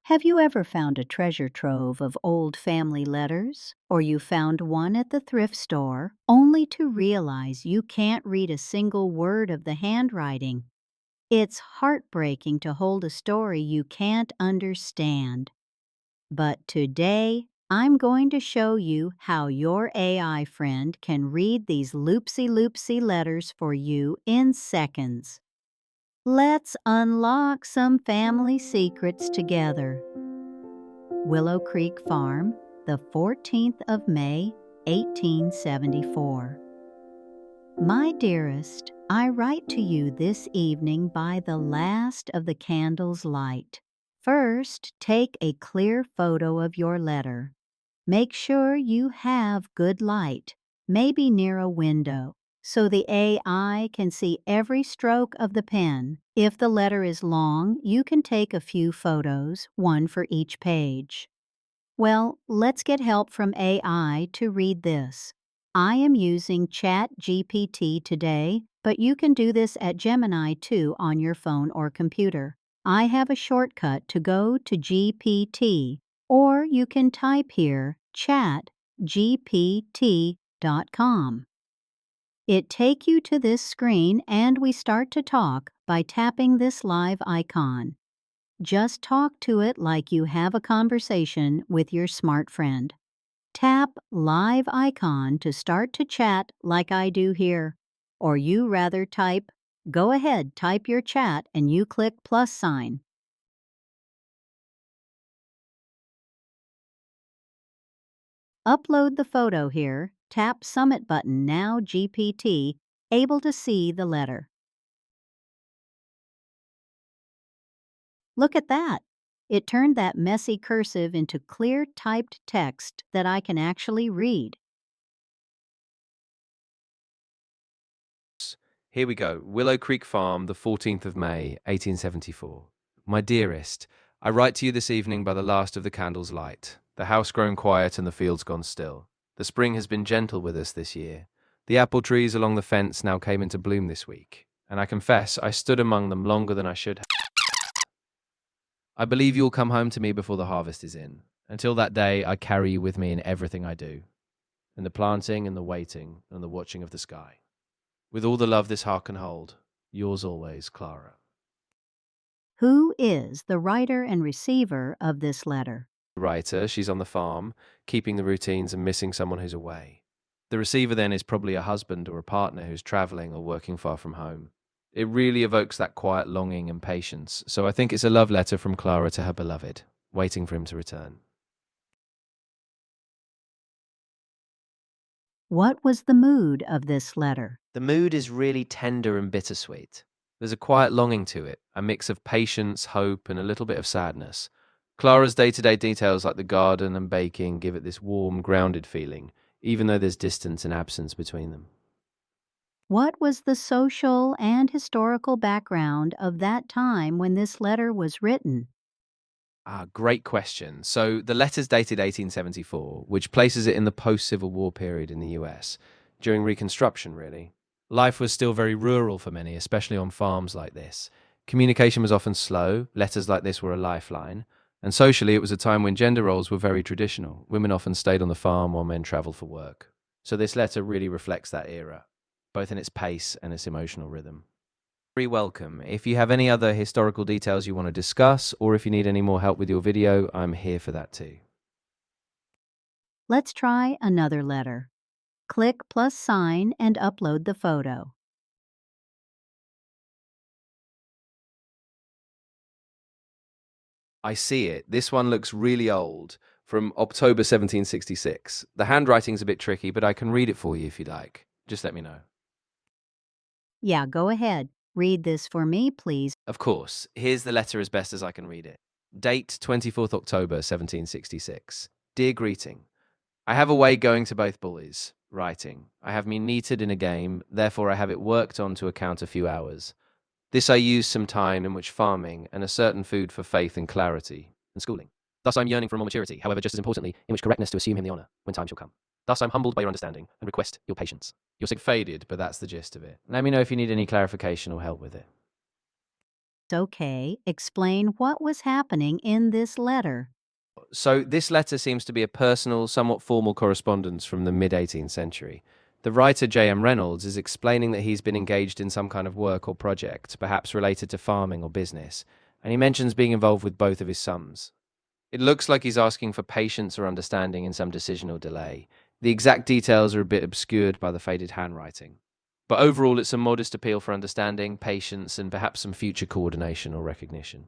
Have you ever found a treasure trove of old family letters? Or you found one at the thrift store only to realize you can't read a single word of the handwriting? It's heartbreaking to hold a story you can't understand. But today, I'm going to show you how your AI friend can read these loopsy-loopsy letters for you in seconds. Let's unlock some family secrets together. Willow Creek Farm, the 14th of May, 1874. My dearest, I write to you this evening by the last of the candle's light. First, take a clear photo of your letter. Make sure you have good light, maybe near a window, so the AI can see every stroke of the pen. If the letter is long, you can take a few photos, one for each page. Well, let's get help from AI to read this. I am using ChatGPT today, but you can do this at Gemini too on your phone or computer. I have a shortcut to go to GPT, or you can type here chatgpt.com. It take you to this screen and we start to talk by tapping this live icon. Just talk to it like you have a conversation with your smart friend. Tap live icon to start to chat like I do here. Or you rather type, go ahead, type your chat and you click plus sign. Upload the photo here, tap Submit button now GPT, able to see the letter. Look at that! It turned that messy cursive into clear typed text that I can actually read. Here we go. Willow Creek Farm, the 14th of May, 1874. My dearest, I write to you this evening by the last of the candle's light. The house grown quiet and the fields gone still. The spring has been gentle with us this year. The apple trees along the fence now came into bloom this week, and I confess I stood among them longer than I should have. I believe you'll come home to me before the harvest is in. Until that day, I carry you with me in everything I do, in the planting and the waiting and the watching of the sky. With all the love this heart can hold, yours always, Clara. Who is the writer and receiver of this letter? The writer, she's on the farm, keeping the routines and missing someone who's away. The receiver then is probably a husband or a partner who's traveling or working far from home. It really evokes that quiet longing and patience, so I think it's a love letter from Clara to her beloved, waiting for him to return. What was the mood of this letter? The mood is really tender and bittersweet. There's a quiet longing to it, a mix of patience, hope, and a little bit of sadness. Clara's day-to-day details like the garden and baking give it this warm, grounded feeling, even though there's distance and absence between them. What was the social and historical background of that time when this letter was written? Great question. So the letter's dated 1874, which places it in the post-Civil War period in the US, during Reconstruction, really. Life was still very rural for many, especially on farms like this. Communication was often slow, letters like this were a lifeline, and socially it was a time when gender roles were very traditional. Women often stayed on the farm while men traveled for work. So this letter really reflects that era, both in its pace and its emotional rhythm. Very welcome. If you have any other historical details you want to discuss, or if you need any more help with your video, I'm here for that too. Let's try another letter. Click plus sign and upload the photo. I see it. This one looks really old, from October 1766. The handwriting's a bit tricky, but I can read it for you if you'd like. Just let me know. Yeah, go ahead. Read this for me, please. Of course. Here's the letter as best as I can read it. Date 24th October 1766. Dear greeting. I have a way going to both boys. Writing. I have me neated in a game, therefore I have it worked on to account a few hours. This I use some time in which farming and a certain food for faith and clarity and schooling. Thus I'm yearning for more maturity, however just as importantly, in which correctness to assume him the honour, when time shall come. Thus I'm humbled by your understanding and request your patience. Your sig faded, but that's the gist of it. Let me know if you need any clarification or help with it. Okay, explain what was happening in this letter. So, this letter seems to be a personal, somewhat formal correspondence from the mid 18th century. The writer J.M. Reynolds is explaining that he's been engaged in some kind of work or project, perhaps related to farming or business, and he mentions being involved with both of his sons. It looks like he's asking for patience or understanding in some decision or delay. The exact details are a bit obscured by the faded handwriting. But overall, it's a modest appeal for understanding, patience, and perhaps some future coordination or recognition.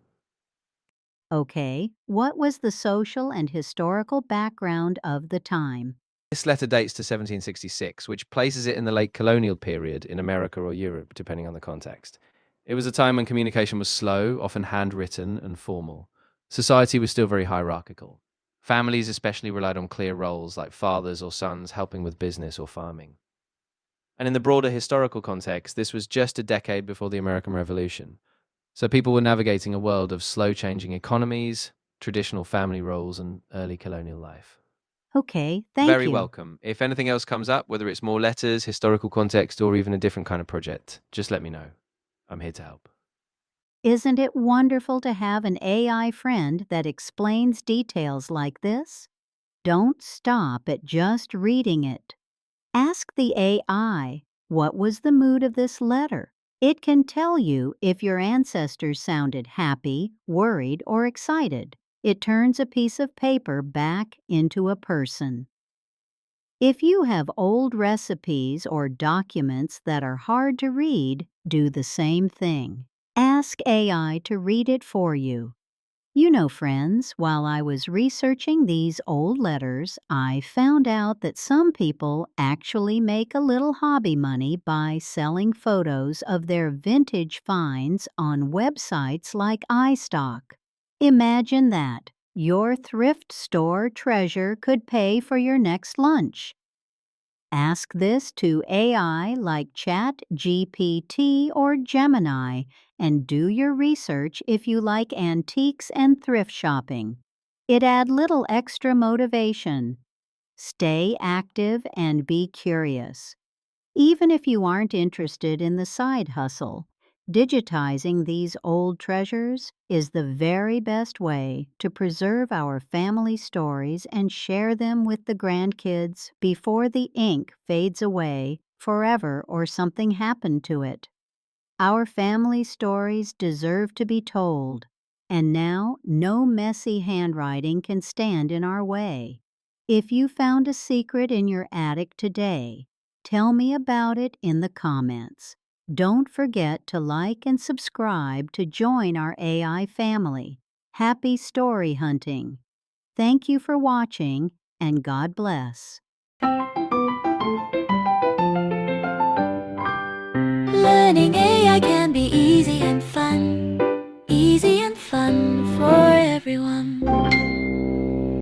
Okay, what was the social and historical background of the time? This letter dates to 1766, which places it in the late colonial period in America or Europe, depending on the context. It was a time when communication was slow, often handwritten and formal. Society was still very hierarchical. Families especially relied on clear roles like fathers or sons helping with business or farming. And in the broader historical context, this was just a decade before the American Revolution. So people were navigating a world of slow changing economies, traditional family roles, and early colonial life. Okay, thank Very you. welcome. If anything else comes up, whether it's more letters, historical context, or even a different kind of project, just let me know. I'm here to help. Isn't it wonderful to have an AI friend that explains details like this? Don't stop at just reading it. Ask the AI, what was the mood of this letter? It can tell you if your ancestors sounded happy, worried, or excited. It turns a piece of paper back into a person. If you have old recipes or documents that are hard to read, do the same thing. Ask AI to read it for you. You know, friends, while I was researching these old letters, I found out that some people actually make a little hobby money by selling photos of their vintage finds on websites like iStock. Imagine that. Your thrift store treasure could pay for your next lunch. Ask this to AI like ChatGPT or Gemini and do your research if you like antiques and thrift shopping. It add little extra motivation. Stay active and be curious. Even if you aren't interested in the side hustle, digitizing these old treasures is the very best way to preserve our family stories and share them with the grandkids before the ink fades away forever or something happened to it. Our family stories deserve to be told, and now no messy handwriting can stand in our way. If you found a secret in your attic today, tell me about it in the comments. Don't forget to like and subscribe to join our AI family. Happy story hunting! Thank you for watching, and God bless. Learning AI can be easy and